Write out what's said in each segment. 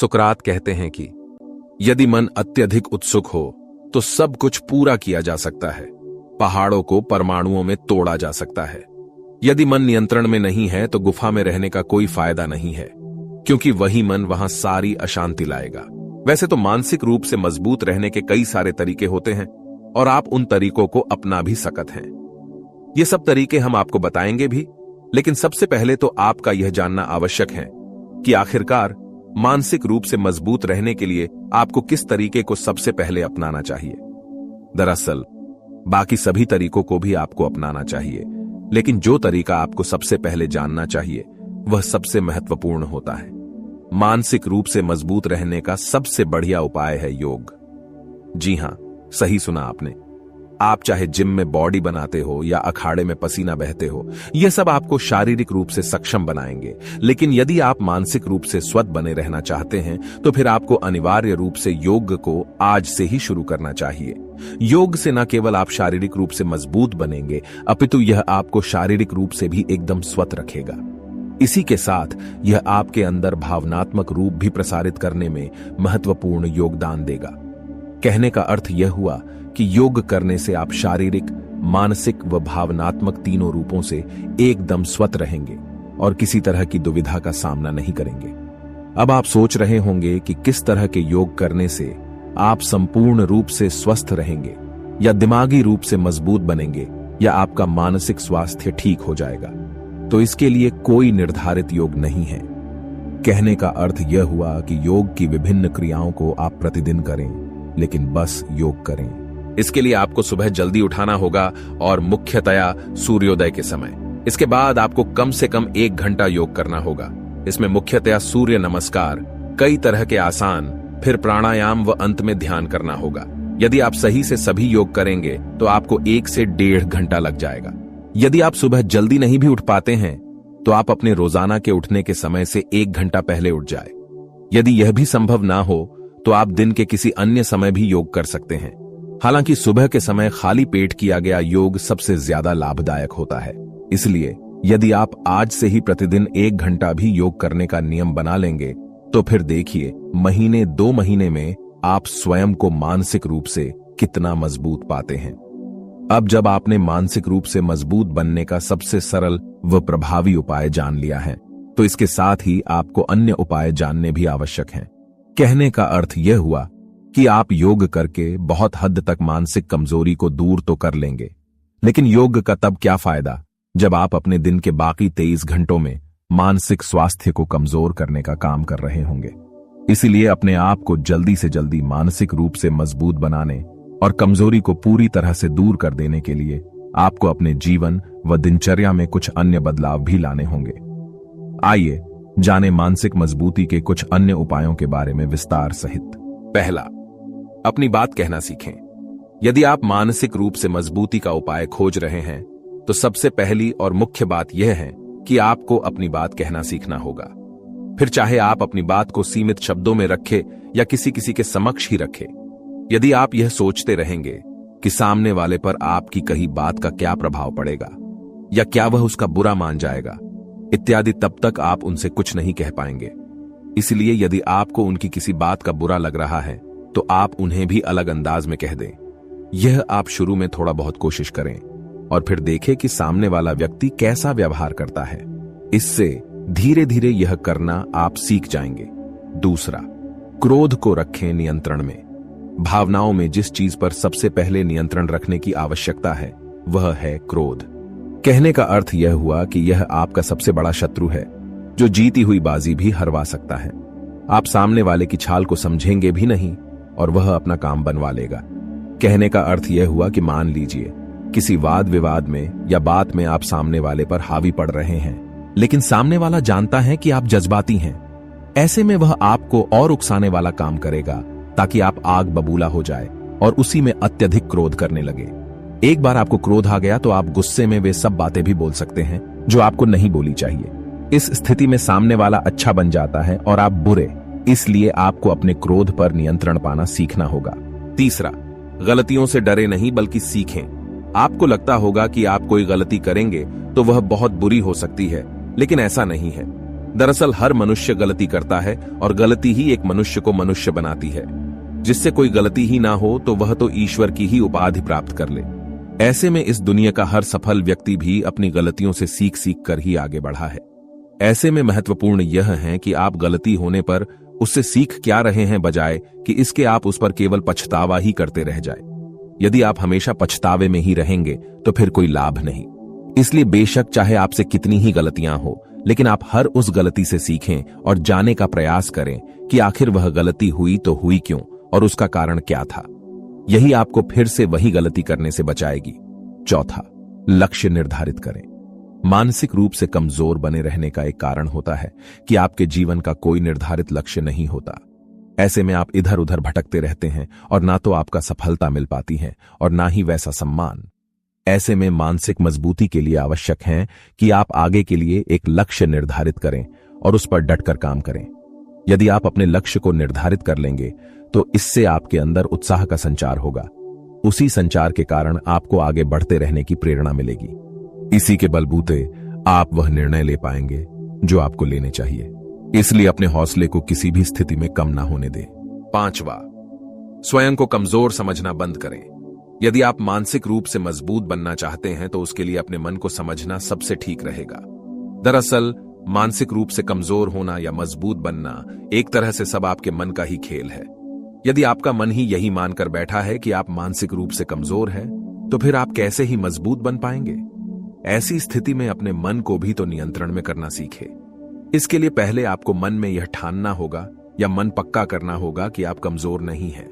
सुकरात कहते हैं कि यदि मन अत्यधिक उत्सुक हो तो सब कुछ पूरा किया जा सकता है। पहाड़ों को परमाणुओं में तोड़ा जा सकता है। यदि मन नियंत्रण में नहीं है तो गुफा में रहने का कोई फायदा नहीं है, क्योंकि वही मन वहां सारी अशांति लाएगा। वैसे तो मानसिक रूप से मजबूत रहने के कई सारे तरीके होते हैं और आप उन तरीकों को अपना भी सकते हैं। ये सब तरीके हम आपको बताएंगे भी, लेकिन सबसे पहले तो आपका यह जानना आवश्यक है कि आखिरकार मानसिक रूप से मजबूत रहने के लिए आपको किस तरीके को सबसे पहले अपनाना चाहिए। दरअसल बाकी सभी तरीकों को भी आपको अपनाना चाहिए, लेकिन जो तरीका आपको सबसे पहले जानना चाहिए वह सबसे महत्वपूर्ण होता है। मानसिक रूप से मजबूत रहने का सबसे बढ़िया उपाय है योग। जी हां, सही सुना आपने। आप चाहे जिम में बॉडी बनाते हो या अखाड़े में पसीना बहते हो, यह सब आपको शारीरिक रूप से सक्षम बनाएंगे, लेकिन यदि आप मानसिक रूप से स्वस्थ बने रहना चाहते हैं तो फिर आपको अनिवार्य रूप से योग को आज से ही शुरू करना चाहिए। योग से न केवल आप शारीरिक रूप से मजबूत बनेंगे, अपितु यह आपको शारीरिक रूप से भी एकदम स्वस्थ रखेगा। इसी के साथ यह आपके अंदर भावनात्मक रूप भी प्रसारित करने में महत्वपूर्ण योगदान देगा। कहने का अर्थ यह हुआ कि योग करने से आप शारीरिक, मानसिक व भावनात्मक तीनों रूपों से एकदम स्वस्थ रहेंगे और किसी तरह की दुविधा का सामना नहीं करेंगे। अब आप सोच रहे होंगे कि किस तरह के योग करने से आप संपूर्ण रूप से स्वस्थ रहेंगे, या दिमागी रूप से मजबूत बनेंगे, या आपका मानसिक स्वास्थ्य ठीक हो जाएगा। तो इसके लिए कोई निर्धारित योग नहीं है। कहने का अर्थ यह हुआ कि योग की विभिन्न क्रियाओं को आप प्रतिदिन करें, लेकिन बस योग करें। इसके लिए आपको सुबह जल्दी उठाना होगा और मुख्यतया सूर्योदय के समय। इसके बाद आपको कम से कम 1 घंटा योग करना होगा। इसमें मुख्यतया सूर्य नमस्कार, कई तरह के आसान, फिर प्राणायाम व अंत में ध्यान करना होगा। यदि आप सही से सभी योग करेंगे तो आपको 1 से 1.5 घंटा लग जाएगा। यदि आप सुबह जल्दी नहीं भी उठ पाते हैं तो आप अपने रोजाना के उठने के समय से 1 घंटा पहले उठ जाए। यदि यह भी संभव ना हो तो आप दिन के किसी अन्य समय भी योग कर सकते हैं। हालांकि सुबह के समय खाली पेट किया गया योग सबसे ज्यादा लाभदायक होता है। इसलिए यदि आप आज से ही प्रतिदिन 1 घंटा भी योग करने का नियम बना लेंगे तो फिर देखिए महीने 2 महीने में आप स्वयं को मानसिक रूप से कितना मजबूत पाते हैं। अब जब आपने मानसिक रूप से मजबूत बनने का सबसे सरल व प्रभावी उपाय जान लिया है तो इसके साथ ही आपको अन्य उपाय जानने भी आवश्यक हैं। कहने का अर्थ यह हुआ कि आप योग करके बहुत हद तक मानसिक कमजोरी को दूर तो कर लेंगे, लेकिन योग का तब क्या फायदा जब आप अपने दिन के बाकी 23 घंटों में मानसिक स्वास्थ्य को कमजोर करने का काम कर रहे होंगे। इसीलिए अपने आप को जल्दी से जल्दी मानसिक रूप से मजबूत बनाने और कमजोरी को पूरी तरह से दूर कर देने के लिए आपको अपने जीवन व दिनचर्या में कुछ अन्य बदलाव भी लाने होंगे। आइए जाने मानसिक मजबूती के कुछ अन्य उपायों के बारे में विस्तार सहित। पहला, अपनी बात कहना सीखें। यदि आप मानसिक रूप से मजबूती का उपाय खोज रहे हैं तो सबसे पहली और मुख्य बात यह है कि आपको अपनी बात कहना सीखना होगा। फिर चाहे आप अपनी बात को सीमित शब्दों में रखें या किसी किसी के समक्ष ही रखें। यदि आप यह सोचते रहेंगे कि सामने वाले पर आपकी कही बात का क्या प्रभाव पड़ेगा या क्या वह उसका बुरा मान जाएगा इत्यादि, तब तक आप उनसे कुछ नहीं कह पाएंगे। इसलिए यदि आपको उनकी किसी बात का बुरा लग रहा है तो आप उन्हें भी अलग अंदाज में कह दें। यह आप शुरू में थोड़ा बहुत कोशिश करें और फिर देखें कि सामने वाला व्यक्ति कैसा व्यवहार करता है। इससे धीरे धीरे यह करना आप सीख जाएंगे। दूसरा, क्रोध को रखें नियंत्रण में। भावनाओं में जिस चीज पर सबसे पहले नियंत्रण रखने की आवश्यकता है वह है क्रोध। कहने का अर्थ यह हुआ कि यह आपका सबसे बड़ा शत्रु है जो जीती हुई बाजी भी हरवा सकता है। आप सामने वाले की छाल को समझेंगे भी नहीं और वह अपना काम बनवा लेगा। कहने का अर्थ यह हुआ कि मान लीजिए किसी वाद विवाद में या बात में आप सामने वाले पर हावी पड़ रहे हैं, लेकिन सामने वाला जानता है कि आप जज्बाती हैं। ऐसे में वह आपको और उकसाने वाला काम करेगा ताकि आप आग बबूला हो जाए और उसी में अत्यधिक क्रोध करने लगे। एक बार आपको क्रोध आ गया तो आप गुस्से में वे सब बातें भी बोल सकते हैं जो आपको नहीं बोली चाहिए। इस स्थिति में सामने वाला अच्छा बन जाता है और आप बुरे। इसलिए आपको अपने क्रोध पर नियंत्रण पाना सीखना होगा। तीसरा, गलतियों से डरे नहीं बल्कि सीखें। आपको लगता होगा कि आप कोई गलती करेंगे तो वह बहुत बुरी हो सकती है, लेकिन ऐसा नहीं है। दरअसल हर मनुष्य गलती करता है और गलती ही एक मनुष्य को मनुष्य बनाती है। जिससे कोई गलती ही ना हो तो वह तो ईश्वर की ही उपाधि प्राप्त कर ले। ऐसे में इस दुनिया का हर सफल व्यक्ति भी अपनी गलतियों से सीख सीख कर ही आगे बढ़ा है। ऐसे में महत्वपूर्ण यह है कि आप गलती होने पर उससे सीख क्या रहे हैं, बजाय कि इसके आप उस पर केवल पछतावा ही करते रह जाए। यदि आप हमेशा पछतावे में ही रहेंगे तो फिर कोई लाभ नहीं। इसलिए बेशक चाहे आपसे कितनी ही गलतियां हो, लेकिन आप हर उस गलती से सीखें और जानने का प्रयास करें कि आखिर वह गलती हुई तो हुई क्यों और उसका कारण क्या था। यही आपको फिर से वही गलती करने से बचाएगी। चौथा, लक्ष्य निर्धारित करें। मानसिक रूप से कमजोर बने रहने का एक कारण होता है कि आपके जीवन का कोई निर्धारित लक्ष्य नहीं होता। ऐसे में आप इधर उधर भटकते रहते हैं और ना तो आपका सफलता मिल पाती है और ना ही वैसा सम्मान। ऐसे में मानसिक मजबूती के लिए आवश्यक है कि आप आगे के लिए एक लक्ष्य निर्धारित करें और उस पर डटकर काम करें। यदि आप अपने लक्ष्य को निर्धारित कर लेंगे तो इससे आपके अंदर उत्साह का संचार होगा। उसी संचार के कारण आपको आगे बढ़ते रहने की प्रेरणा मिलेगी। इसी के बलबूते आप वह निर्णय ले पाएंगे जो आपको लेने चाहिए। इसलिए अपने हौसले को किसी भी स्थिति में कम ना होने दें। पांचवा, स्वयं को कमजोर समझना बंद करें। यदि आप मानसिक रूप से मजबूत बनना चाहते हैं तो उसके लिए अपने मन को समझना सबसे ठीक रहेगा। दरअसल मानसिक रूप से कमजोर होना या मजबूत बनना एक तरह से सब आपके मन का ही खेल है। यदि आपका मन ही यही मानकर बैठा है कि आप मानसिक रूप से कमजोर हैं, तो फिर आप कैसे ही मजबूत बन पाएंगे। ऐसी स्थिति में अपने मन को भी तो नियंत्रण में करना सीखे। इसके लिए पहले आपको मन में यह ठानना होगा या मन पक्का करना होगा कि आप कमजोर नहीं हैं।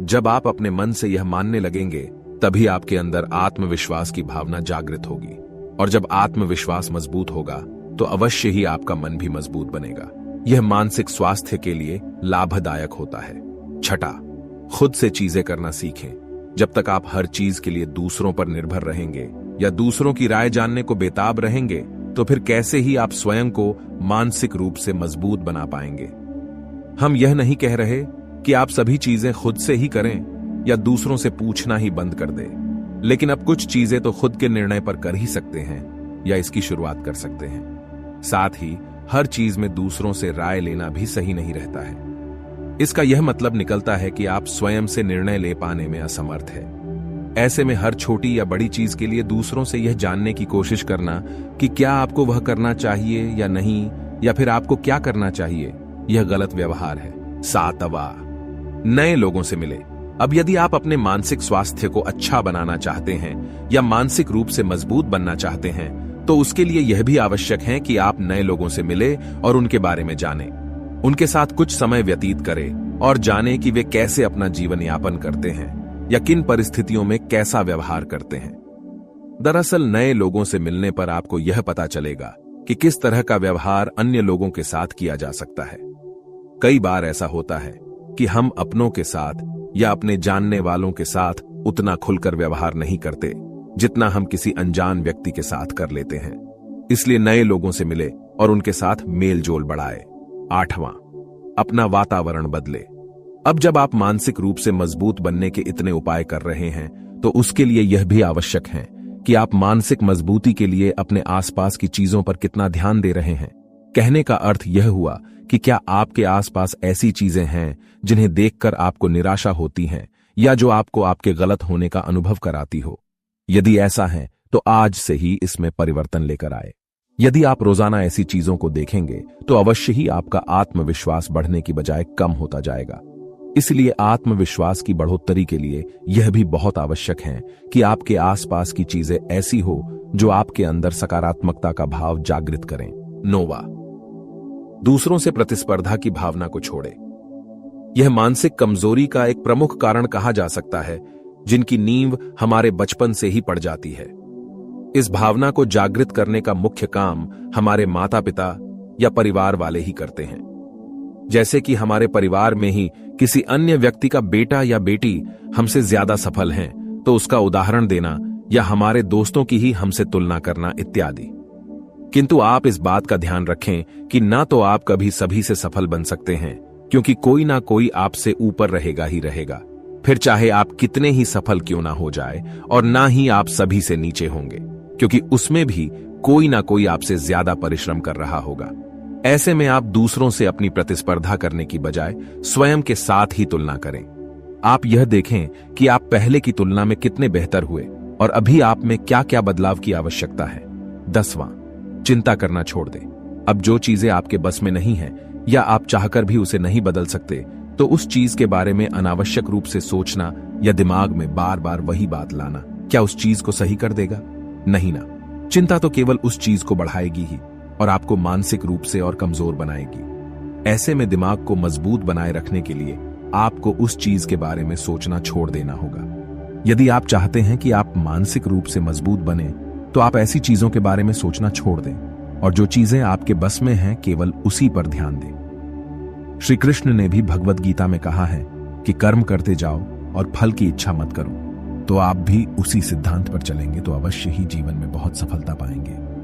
जब आप अपने मन से यह मानने लगेंगे तभी आपके अंदर आत्मविश्वास की भावना जागृत होगी, और जब आत्मविश्वास मजबूत होगा तो अवश्य ही आपका मन भी मजबूत बनेगा। यह मानसिक स्वास्थ्य के लिए लाभदायक होता है। छठा, खुद से चीजें करना सीखें। जब तक आप हर चीज के लिए दूसरों पर निर्भर रहेंगे या दूसरों की राय जानने को बेताब रहेंगे तो फिर कैसे ही आप स्वयं को मानसिक रूप से मजबूत बना पाएंगे। हम यह नहीं कह रहे कि आप सभी चीजें खुद से ही करें या दूसरों से पूछना ही बंद कर दें, लेकिन अब कुछ चीजें तो खुद के निर्णय पर कर ही सकते हैं या इसकी शुरुआत कर सकते हैं। साथ ही हर चीज में दूसरों से राय लेना भी सही नहीं रहता है। इसका यह मतलब निकलता है कि आप स्वयं से निर्णय ले पाने में असमर्थ है। ऐसे में हर छोटी या बड़ी चीज के लिए दूसरों से यह जानने की कोशिश करना कि क्या आपको वह करना चाहिए या नहीं, या फिर आपको क्या करना चाहिए, यह गलत व्यवहार है। सातवां, नए लोगों से मिले। अब यदि आप अपने मानसिक स्वास्थ्य को अच्छा बनाना चाहते हैं या मानसिक रूप से मजबूत बनना चाहते हैं तो उसके लिए यह भी आवश्यक है कि आप नए लोगों से मिले और उनके बारे में जानें। उनके साथ कुछ समय व्यतीत करें और जानें कि वे कैसे अपना जीवन यापन करते हैं या किन परिस्थितियों में कैसा व्यवहार करते हैं। दरअसल नए लोगों से मिलने पर आपको यह पता चलेगा कि किस तरह का व्यवहार अन्य लोगों के साथ किया जा सकता है। कई बार ऐसा होता है कि हम अपनों के साथ या अपने जानने वालों के साथ उतना खुलकर व्यवहार नहीं करते जितना हम किसी अनजान व्यक्ति के साथ कर लेते हैं। इसलिए नए लोगों से मिले और उनके साथ मेल जोल बढ़ाए। आठवां, अपना वातावरण बदले। अब जब आप मानसिक रूप से मजबूत बनने के इतने उपाय कर रहे हैं तो उसके लिए यह भी आवश्यक है कि आप मानसिक मजबूती के लिए अपने आसपास की चीजों पर कितना ध्यान दे रहे हैं। कहने का अर्थ यह हुआ कि क्या आपके आसपास ऐसी चीजें हैं जिन्हें देखकर आपको निराशा होती है या जो आपको आपके गलत होने का अनुभव कराती हो। यदि ऐसा है तो आज से ही इसमें परिवर्तन लेकर आए। यदि आप रोजाना ऐसी चीजों को देखेंगे तो अवश्य ही आपका आत्मविश्वास बढ़ने की बजाय कम होता जाएगा। इसलिए आत्मविश्वास की बढ़ोतरी के लिए यह भी बहुत आवश्यक है कि आपके आसपास की चीजें ऐसी हो जो आपके अंदर सकारात्मकता का भाव जागृत करें। नौवां, दूसरों से प्रतिस्पर्धा की भावना को छोड़े। यह मानसिक कमजोरी का एक प्रमुख कारण कहा जा सकता है, जिनकी नींव हमारे बचपन से ही पड़ जाती है। इस भावना को जागृत करने का मुख्य काम हमारे माता पिता या परिवार वाले ही करते हैं। जैसे कि हमारे परिवार में ही किसी अन्य व्यक्ति का बेटा या बेटी हमसे ज्यादा सफल हैं तो उसका उदाहरण देना या हमारे दोस्तों की ही हमसे तुलना करना इत्यादि। किंतु आप इस बात का ध्यान रखें कि ना तो आप कभी सभी से सफल बन सकते हैं, क्योंकि कोई ना कोई आपसे ऊपर रहेगा ही रहेगा, फिर चाहे आप कितने ही सफल क्यों ना हो जाए, और ना ही आप सभी से नीचे होंगे, क्योंकि उसमें भी कोई ना कोई आपसे ज्यादा परिश्रम कर रहा होगा। ऐसे में आप दूसरों से अपनी प्रतिस्पर्धा करने की बजाय स्वयं के साथ ही तुलना करें। आप यह देखें कि आप पहले की तुलना में कितने बेहतर हुए और अभी आप में क्या क्या बदलाव की आवश्यकता है। 10वां, चिंता करना छोड़ दें। अब जो चीजें आपके बस में नहीं है या आप चाहकर भी उसे नहीं बदल सकते, तो उस चीज के बारे में अनावश्यक रूप से सोचना या दिमाग में बार बार वही बात लाना क्या उस चीज को सही कर देगा? नहीं ना। चिंता तो केवल उस चीज को बढ़ाएगी ही और आपको मानसिक रूप से और कमजोर बनाएगी। ऐसे में दिमाग को मजबूत बनाए रखने के लिए आपको उस चीज के बारे में सोचना छोड़ देना होगा। यदि आप चाहते हैं कि आप मानसिक रूप से मजबूत बने, तो आप ऐसी चीजों के बारे में सोचना छोड़ दें और जो चीजें आपके बस में हैं केवल उसी पर ध्यान दें। श्री कृष्ण ने भी भगवद गीता में कहा है कि कर्म करते जाओ और फल की इच्छा मत करो। तो आप भी उसी सिद्धांत पर चलेंगे तो अवश्य ही जीवन में बहुत सफलता पाएंगे।